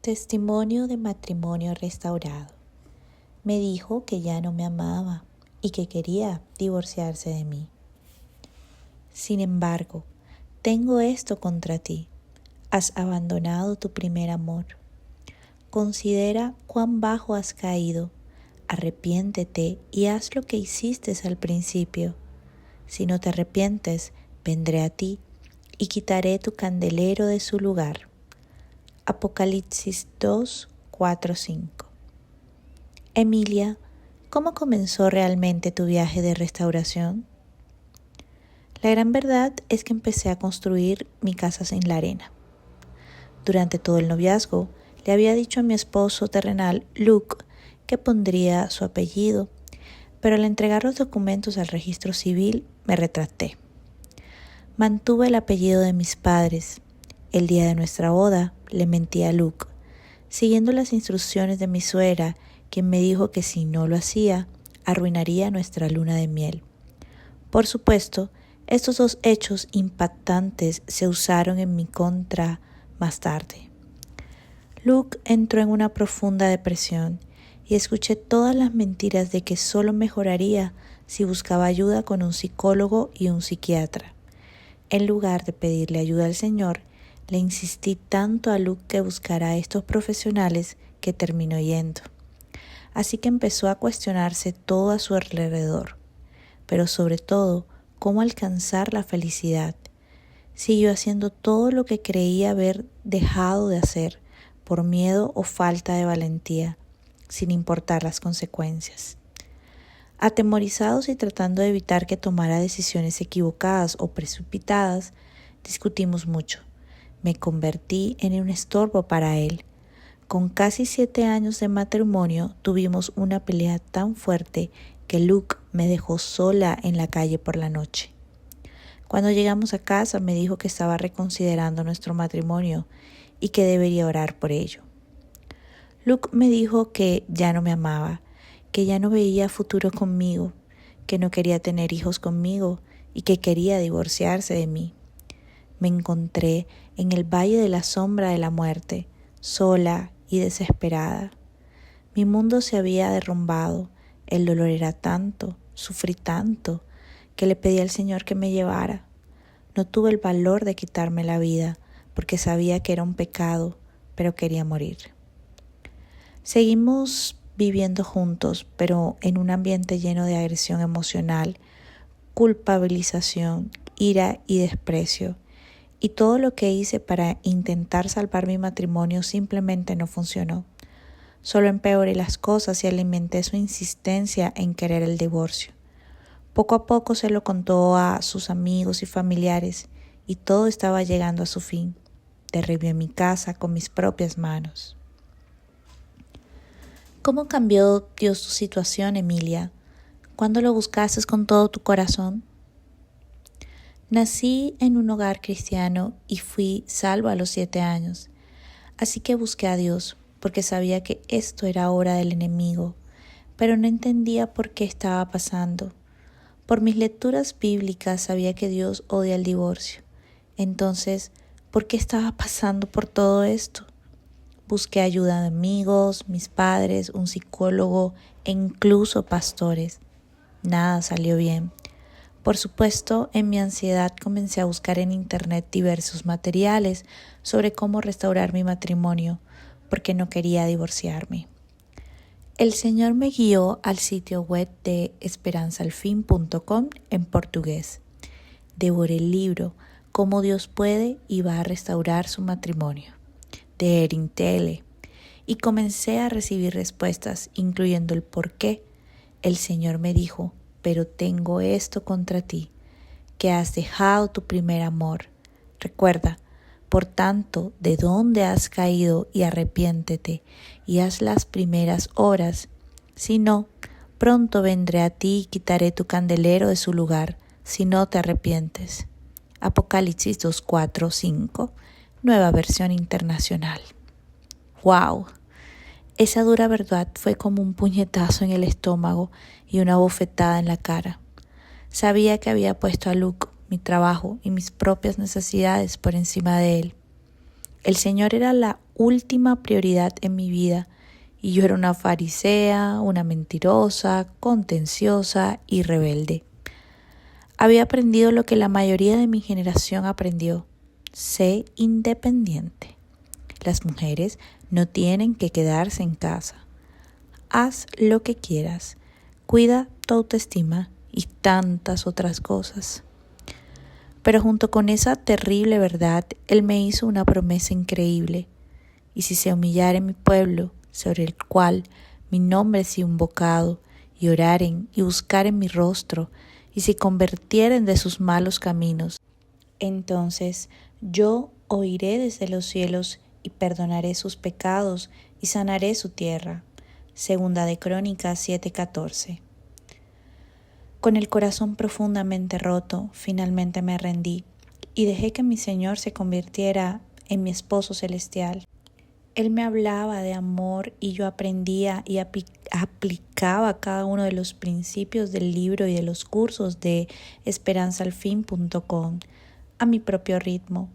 Testimonio de matrimonio restaurado. Me dijo que ya no me amaba y que quería divorciarse de mí. Sin embargo, tengo esto contra ti. Has abandonado tu primer amor. Considera cuán bajo has caído. Arrepiéntete y haz lo que hiciste al principio. Si no te arrepientes, vendré a ti y quitaré tu candelero de su lugar. Apocalipsis 2, 4, 5. Emilia, ¿cómo comenzó realmente tu viaje de restauración? La gran verdad es que empecé a construir mi casa en la arena. Durante todo el noviazgo, le había dicho a mi esposo terrenal, Luke, que pondría su apellido, pero al entregar los documentos al registro civil me retracté. Mantuve el apellido de mis padres. El día de nuestra boda le mentí a Luke, siguiendo las instrucciones de mi suegra, quien me dijo que si no lo hacía, arruinaría nuestra luna de miel. Por supuesto, estos dos hechos impactantes se usaron en mi contra más tarde. Luke entró en una profunda depresión y escuché todas las mentiras de que solo mejoraría si buscaba ayuda con un psicólogo y un psiquiatra. En lugar de pedirle ayuda al Señor, le insistí tanto a Luke que buscara a estos profesionales que terminó yendo. Así que empezó a cuestionarse todo a su alrededor, pero sobre todo, cómo alcanzar la felicidad. Siguió haciendo todo lo que creía haber dejado de hacer por miedo o falta de valentía, sin importar las consecuencias. Atemorizados y tratando de evitar que tomara decisiones equivocadas o precipitadas, discutimos mucho. Me convertí en un estorbo para él. Con casi 7 años de matrimonio tuvimos una pelea tan fuerte que Luke me dejó sola en la calle por la noche. Cuando llegamos a casa me dijo que estaba reconsiderando nuestro matrimonio y que debería orar por ello. Luke me dijo que ya no me amaba, que ya no veía futuro conmigo, que no quería tener hijos conmigo y que quería divorciarse de mí. Me encontré en el valle de la sombra de la muerte, sola y desesperada. Mi mundo se había derrumbado, el dolor era tanto, sufrí tanto, que le pedí al Señor que me llevara. No tuve el valor de quitarme la vida, porque sabía que era un pecado, pero quería morir. Seguimos viviendo juntos, pero en un ambiente lleno de agresión emocional, culpabilización, ira y desprecio. Y todo lo que hice para intentar salvar mi matrimonio simplemente no funcionó. Solo empeoré las cosas y alimenté su insistencia en querer el divorcio. Poco a poco se lo contó a sus amigos y familiares y todo estaba llegando a su fin. Derribé mi casa con mis propias manos. ¿Cómo cambió Dios tu situación, Emilia? ¿Cuándo lo buscaste con todo tu corazón? Nací en un hogar cristiano y fui salva a los 7 años, así que busqué a Dios porque sabía que esto era obra del enemigo, pero no entendía por qué estaba pasando. Por mis lecturas bíblicas sabía que Dios odia el divorcio. Entonces, ¿por qué estaba pasando por todo esto? Busqué ayuda de amigos, mis padres, un psicólogo e incluso pastores. Nada salió bien. Por supuesto, en mi ansiedad comencé a buscar en internet diversos materiales sobre cómo restaurar mi matrimonio, porque no quería divorciarme. El Señor me guió al sitio web de esperanzalfin.com en portugués. Devoré el libro Cómo Dios puede y va a restaurar su matrimonio, de Erin Tele, y comencé a recibir respuestas, incluyendo el por qué. El Señor me dijo: pero tengo esto contra ti, que has dejado tu primer amor. Recuerda, por tanto, de dónde has caído y arrepiéntete y haz las primeras obras. Si no, pronto vendré a ti y quitaré tu candelero de su lugar, si no te arrepientes. Apocalipsis 2, 4, 5, Nueva Versión Internacional. ¡Wow! Esa dura verdad fue como un puñetazo en el estómago y una bofetada en la cara. Sabía que había puesto a Luke, mi trabajo y mis propias necesidades por encima de él. El Señor era la última prioridad en mi vida y yo era una farisea, una mentirosa, contenciosa y rebelde. Había aprendido lo que la mayoría de mi generación aprendió: sé independiente. Las mujeres no tienen que quedarse en casa. Haz lo que quieras, cuida tu autoestima y tantas otras cosas. Pero junto con esa terrible verdad, Él me hizo una promesa increíble. Y si se humillare mi pueblo, sobre el cual mi nombre es invocado, y oraren y buscaren mi rostro, y se convirtieren de sus malos caminos, entonces yo oiré desde los cielos y perdonaré sus pecados y sanaré su tierra. Segunda de Crónicas 7:14. Con el corazón profundamente roto, finalmente me rendí y dejé que mi Señor se convirtiera en mi esposo celestial. Él me hablaba de amor y yo aprendía y aplicaba cada uno de los principios del libro y de los cursos de esperanzalfin.com a mi propio ritmo.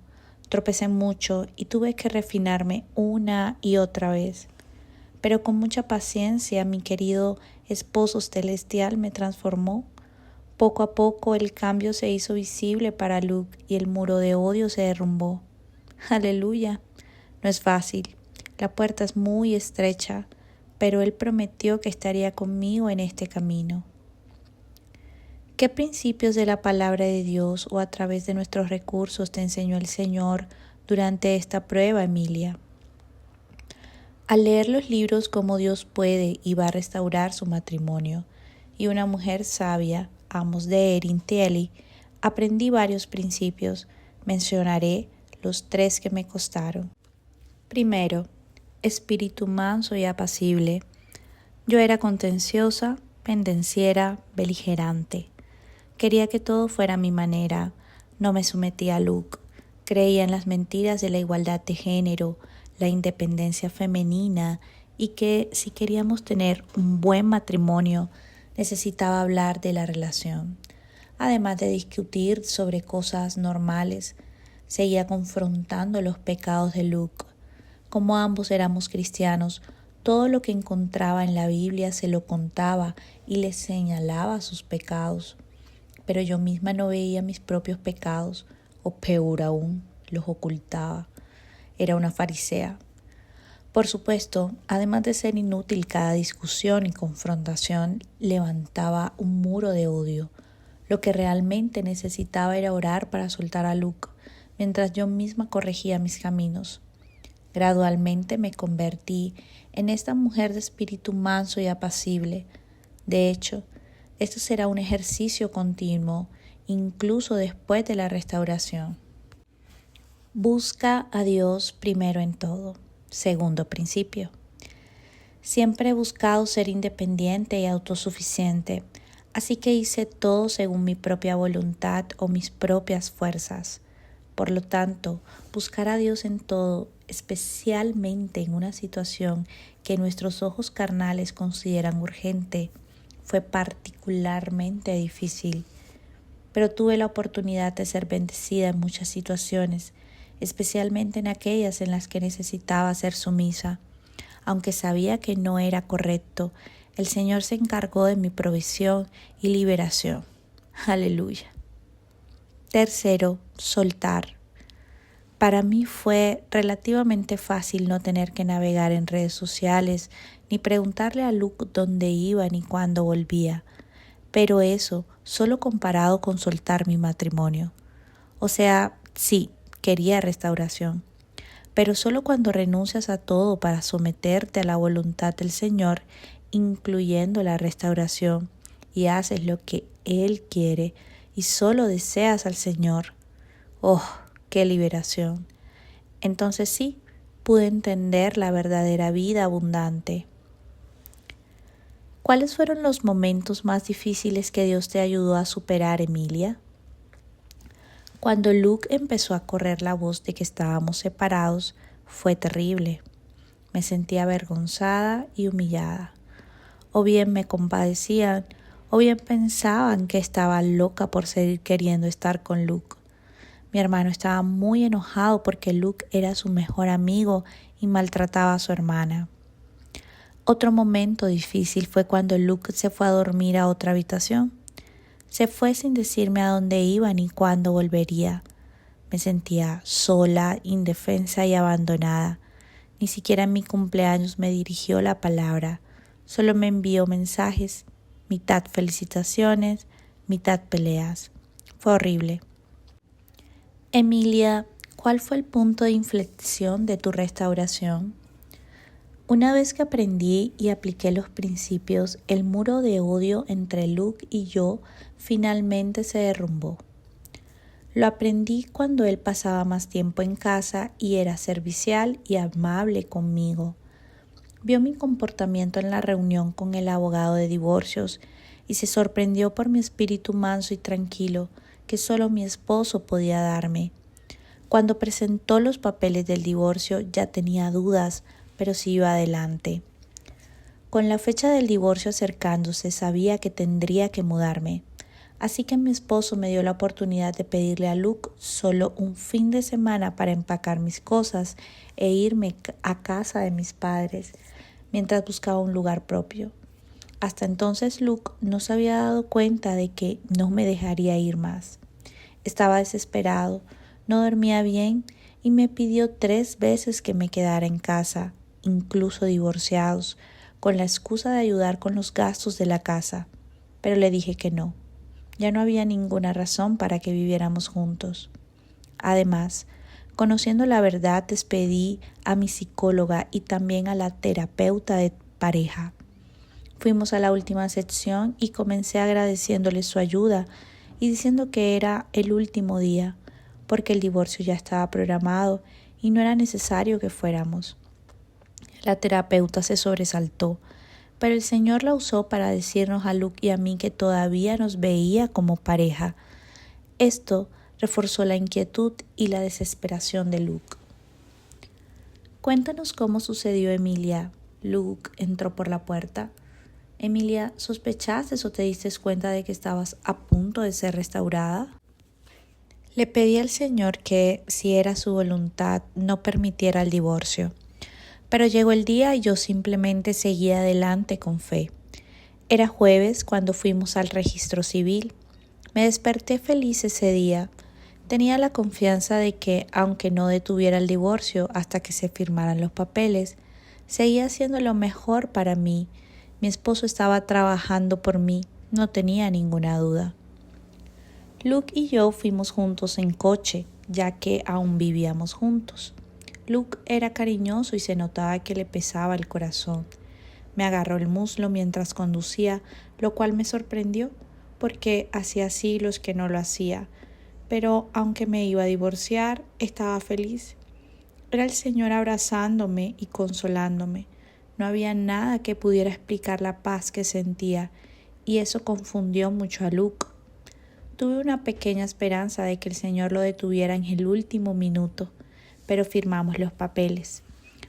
Tropecé mucho y tuve que refinarme una y otra vez. Pero con mucha paciencia mi querido esposo celestial me transformó. Poco a poco el cambio se hizo visible para Luke y el muro de odio se derrumbó. Aleluya. No es fácil. La puerta es muy estrecha, pero Él prometió que estaría conmigo en este camino. ¿Qué principios de la palabra de Dios o a través de nuestros recursos te enseñó el Señor durante esta prueba, Emilia? Al leer los libros Cómo Dios puede y va a restaurar su matrimonio y Una mujer sabia, ambos de Erin Tielli, aprendí varios principios. Mencionaré los 3 que me costaron. Primero, espíritu manso y apacible. Yo era contenciosa, pendenciera, beligerante. Quería que todo fuera a mi manera. No me sometía a Luke. Creía en las mentiras de la igualdad de género, la independencia femenina y que si queríamos tener un buen matrimonio necesitaba hablar de la relación. Además de discutir sobre cosas normales, seguía confrontando los pecados de Luke. Como ambos éramos cristianos, todo lo que encontraba en la Biblia se lo contaba y le señalaba sus pecados. Pero yo misma no veía mis propios pecados, o peor aún, los ocultaba. Era una farisea. Por supuesto, además de ser inútil cada discusión y confrontación, levantaba un muro de odio. Lo que realmente necesitaba era orar para soltar a Luke, mientras yo misma corregía mis caminos. Gradualmente me convertí en esta mujer de espíritu manso y apacible. De hecho, esto será un ejercicio continuo, incluso después de la restauración. Busca a Dios primero en todo. Segundo principio. Siempre he buscado ser independiente y autosuficiente, así que hice todo según mi propia voluntad o mis propias fuerzas. Por lo tanto, buscar a Dios en todo, especialmente en una situación que nuestros ojos carnales consideran urgente, fue particularmente difícil. Pero tuve la oportunidad de ser bendecida en muchas situaciones, especialmente en aquellas en las que necesitaba ser sumisa. Aunque sabía que no era correcto, el Señor se encargó de mi provisión y liberación. Aleluya. Tercero, soltar. Para mí fue relativamente fácil no tener que navegar en redes sociales, ni preguntarle a Luke dónde iba ni cuándo volvía. Pero eso solo comparado con soltar mi matrimonio. O sea, sí, quería restauración. Pero solo cuando renuncias a todo para someterte a la voluntad del Señor, incluyendo la restauración, y haces lo que Él quiere y solo deseas al Señor. ¡Oh, qué liberación! Entonces sí, pude entender la verdadera vida abundante. ¿Cuáles fueron los momentos más difíciles que Dios te ayudó a superar, Emilia? Cuando Luke empezó a correr la voz de que estábamos separados, fue terrible. Me sentía avergonzada y humillada. O bien me compadecían, o bien pensaban que estaba loca por seguir queriendo estar con Luke. Mi hermano estaba muy enojado porque Luke era su mejor amigo y maltrataba a su hermana. Otro momento difícil fue cuando Luke se fue a dormir a otra habitación. Se fue sin decirme a dónde iba ni cuándo volvería. Me sentía sola, indefensa y abandonada. Ni siquiera en mi cumpleaños me dirigió la palabra. Solo me envió mensajes, mitad felicitaciones, mitad peleas. Fue horrible. Emilia, ¿cuál fue el punto de inflexión de tu restauración? Una vez que aprendí y apliqué los principios, el muro de odio entre Luke y yo finalmente se derrumbó. Lo aprendí cuando él pasaba más tiempo en casa y era servicial y amable conmigo. Vio mi comportamiento en la reunión con el abogado de divorcios y se sorprendió por mi espíritu manso y tranquilo que solo mi esposo podía darme. Cuando presentó los papeles del divorcio ya tenía dudas, pero sí iba adelante. Con la fecha del divorcio acercándose sabía que tendría que mudarme. Así que mi esposo me dio la oportunidad de pedirle a Luke solo un fin de semana para empacar mis cosas e irme a casa de mis padres mientras buscaba un lugar propio. Hasta entonces Luke no se había dado cuenta de que no me dejaría ir más. Estaba desesperado, no dormía bien y me pidió 3 veces que me quedara en casa, incluso divorciados, con la excusa de ayudar con los gastos de la casa. Pero le dije que no. Ya no había ninguna razón para que viviéramos juntos. Además, conociendo la verdad, despedí a mi psicóloga y también a la terapeuta de pareja. Fuimos a la última sección y comencé agradeciéndole su ayuda y diciendo que era el último día, porque el divorcio ya estaba programado y no era necesario que fuéramos. La terapeuta se sobresaltó, pero el Señor la usó para decirnos a Luke y a mí que todavía nos veía como pareja. Esto reforzó la inquietud y la desesperación de Luke. Cuéntanos cómo sucedió, Emilia. Luke entró por la puerta. Emilia, ¿sospechaste o te diste cuenta de que estabas a punto de ser restaurada? Le pedí al Señor que, si era su voluntad, no permitiera el divorcio. Pero llegó el día y yo simplemente seguí adelante con fe. Era jueves cuando fuimos al registro civil. Me desperté feliz ese día. Tenía la confianza de que, aunque no detuviera el divorcio hasta que se firmaran los papeles, seguía haciendo lo mejor para mí. Mi esposo estaba trabajando por mí, no tenía ninguna duda. Luke y yo fuimos juntos en coche, ya que aún vivíamos juntos. Luke era cariñoso y se notaba que le pesaba el corazón. Me agarró el muslo mientras conducía, lo cual me sorprendió, porque hacía siglos que no lo hacía. Pero aunque me iba a divorciar, estaba feliz. Era el Señor abrazándome y consolándome. No había nada que pudiera explicar la paz que sentía, y eso confundió mucho a Luke. Tuve una pequeña esperanza de que el Señor lo detuviera en el último minuto, pero firmamos los papeles.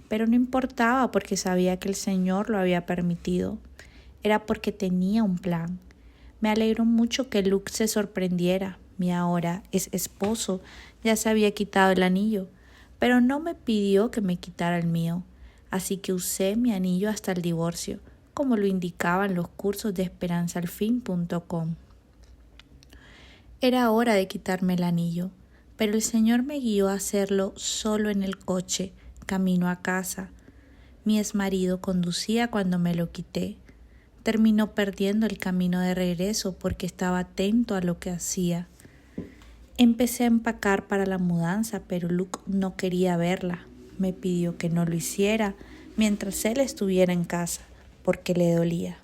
Pero no importaba porque sabía que el Señor lo había permitido. Era porque tenía un plan. Me alegró mucho que Luke se sorprendiera. Mi ahora esposo ya se había quitado el anillo, pero no me pidió que me quitara el mío. Así que usé mi anillo hasta el divorcio, como lo indicaban los cursos de esperanzalfin.com. Era hora de quitarme el anillo, pero el Señor me guió a hacerlo solo en el coche, camino a casa. Mi exmarido conducía cuando me lo quité. Terminó perdiendo el camino de regreso porque estaba atento a lo que hacía. Empecé a empacar para la mudanza, pero Luke no quería verla. Me pidió que no lo hiciera mientras él estuviera en casa, porque le dolía.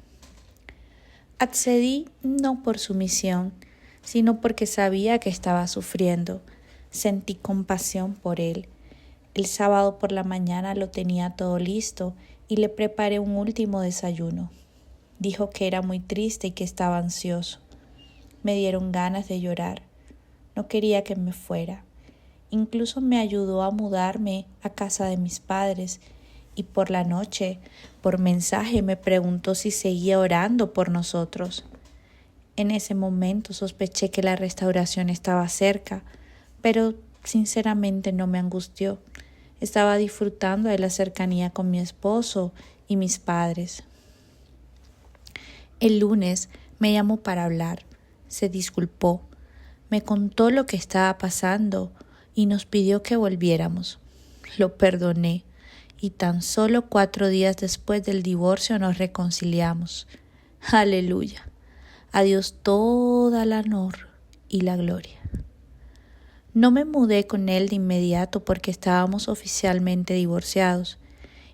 Accedí no por sumisión, sino porque sabía que estaba sufriendo. Sentí compasión por él. El sábado por la mañana lo tenía todo listo y le preparé un último desayuno. Dijo que era muy triste y que estaba ansioso. Me dieron ganas de llorar. No quería que me fuera. Incluso me ayudó a mudarme a casa de mis padres y por la noche, por mensaje, me preguntó si seguía orando por nosotros. En ese momento sospeché que la restauración estaba cerca, pero sinceramente no me angustió. Estaba disfrutando de la cercanía con mi esposo y mis padres. El lunes me llamó para hablar, se disculpó, me contó lo que estaba pasando y nos pidió que volviéramos. Lo perdoné y tan solo 4 días después del divorcio nos reconciliamos. Aleluya. A Dios toda la honor y la gloria. No me mudé con él de inmediato porque estábamos oficialmente divorciados.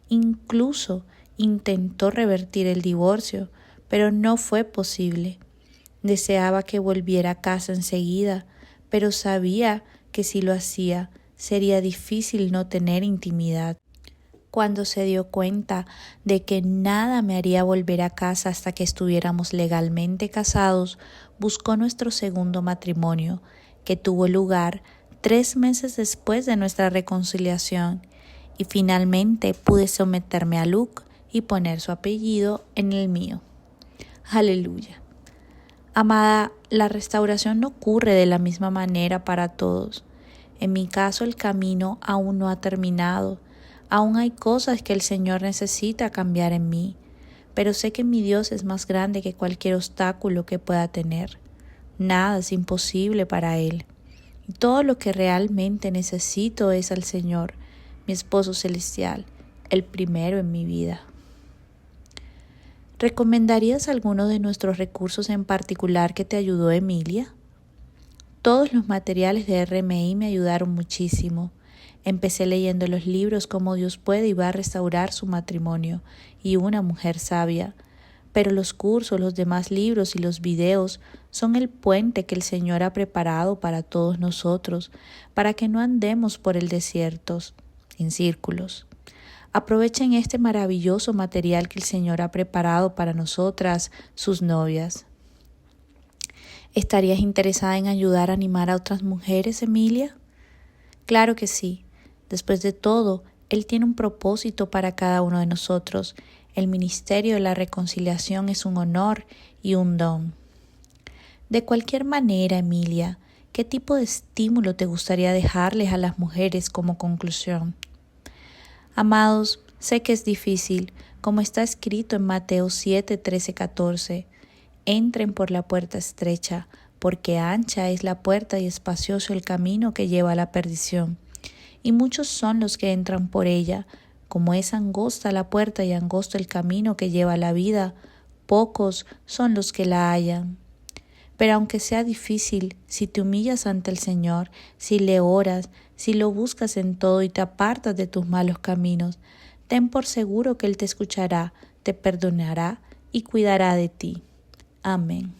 Incluso intentó revertir el divorcio, pero no fue posible. Deseaba que volviera a casa enseguida, pero sabía que si lo hacía, sería difícil no tener intimidad. Cuando se dio cuenta de que nada me haría volver a casa hasta que estuviéramos legalmente casados, buscó nuestro segundo matrimonio, que tuvo lugar 3 meses después de nuestra reconciliación, y finalmente pude someterme a Luke y poner su apellido en el mío. Aleluya. Amada, la restauración no ocurre de la misma manera para todos. En mi caso, el camino aún no ha terminado. Aún hay cosas que el Señor necesita cambiar en mí, pero sé que mi Dios es más grande que cualquier obstáculo que pueda tener. Nada es imposible para Él. Y todo lo que realmente necesito es al Señor, mi esposo celestial, el primero en mi vida. ¿Recomendarías alguno de nuestros recursos en particular que te ayudó, Emilia? Todos los materiales de RMI me ayudaron muchísimo. Empecé leyendo los libros Cómo Dios puede y va a restaurar su matrimonio y Una mujer sabia. Pero los cursos, los demás libros y los videos son el puente que el Señor ha preparado para todos nosotros, para que no andemos por el desierto en círculos. Aprovechen este maravilloso material que el Señor ha preparado para nosotras, sus novias. ¿Estarías interesada en ayudar a animar a otras mujeres, Emilia? Claro que sí. Después de todo, Él tiene un propósito para cada uno de nosotros. El ministerio de la reconciliación es un honor y un don. De cualquier manera, Emilia, ¿qué tipo de estímulo te gustaría dejarles a las mujeres como conclusión? Amados, sé que es difícil, como está escrito en Mateo 7, 13, 14. Entren por la puerta estrecha, porque ancha es la puerta y espacioso el camino que lleva a la perdición. Y muchos son los que entran por ella. Como es angosta la puerta y angosto el camino que lleva a la vida, pocos son los que la hallan. Pero aunque sea difícil, si te humillas ante el Señor, si le oras, si lo buscas en todo y te apartas de tus malos caminos, ten por seguro que Él te escuchará, te perdonará y cuidará de ti. Amén.